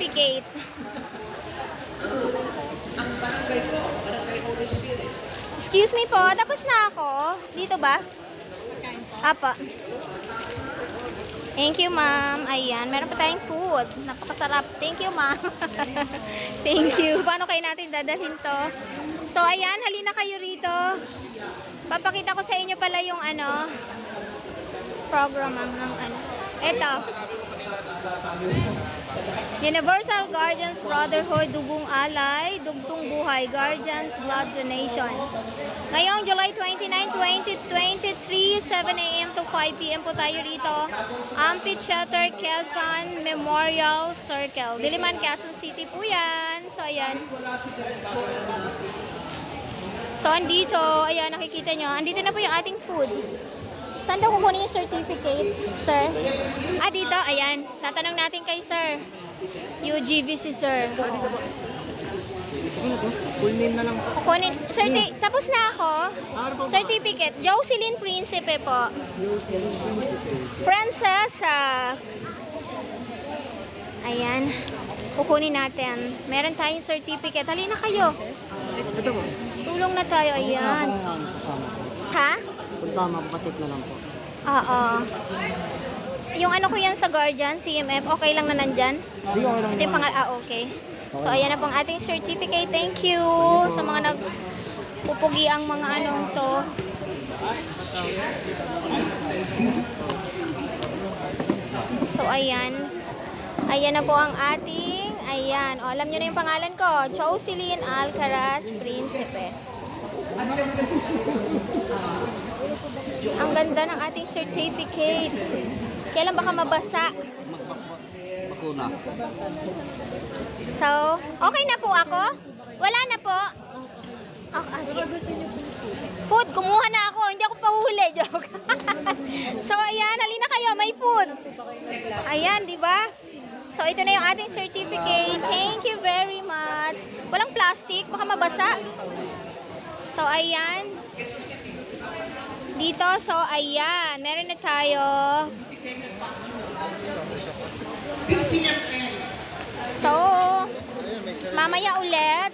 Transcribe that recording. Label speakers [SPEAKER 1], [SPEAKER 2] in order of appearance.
[SPEAKER 1] certificate. Excuse me po, tapos na ako. Dito ba? Apa. Thank you, ma'am. Ayan, meron pa tayong food. Napakasarap. Thank you, ma'am. Thank you. Paano kayo natin dadalhin to? So, ayan, halina kayo rito. Papakita ko sa inyo pala yung program ng Ito. Universal Guardians Brotherhood, Dugong Alay, Dugtong Buhay, Guardians Blood Donation. Ngayong July 29, 2023, 7 a.m. to 5 p.m. po tayo rito. Amphitheater, Quezon Memorial Circle. Diliman, Quezon City po yan. So, ayan. So, andito, ayan, nakikita nyo. Andito na po yung ating food. Saan daw kukunin yung certificate, sir? Ah, dito, ayan. Tatanong natin kay sir. UGVC, sir.
[SPEAKER 2] Full name na lang po.
[SPEAKER 1] Kukunin, tapos na ako. Certificate. Jocelyn Principe po.
[SPEAKER 2] Jocelyn Principe.
[SPEAKER 1] Princessa. Ayan. Kukunin natin. Meron tayong certificate. Halina kayo.
[SPEAKER 2] Ito po.
[SPEAKER 1] Tulong na tayo. Ayan. Ha?
[SPEAKER 2] Kung tama, patik na lang po.
[SPEAKER 1] Oo. Yung ko yan sa Guardian, CMF, okay lang na nandyan?
[SPEAKER 2] Sige, okay lang
[SPEAKER 1] Ito yung
[SPEAKER 2] naman.
[SPEAKER 1] okay. So, ayan na pong ating certificate. Thank you sa mga nagpupugi ang mga to. So, ayan. Ayan na po ang ating, ayan. O, alam nyo na yung pangalan ko. Jocelyn Alcaraz Principe. Ang ganda ng ating certificate. Kailan baka mabasa?
[SPEAKER 2] Bakuna.
[SPEAKER 1] So, okay na po ako? Wala na po? Sige. Food, kumuha na ako. Hindi ako pahuhuli. Joke. So, ayan. Halina kayo. May food. Ayan, di ba? So, ito na yung ating certificate. Thank you very much. Walang plastic. Baka mabasa. So, ayan. Dito, so, ayan. Meron na tayo. So, mamaya ulit.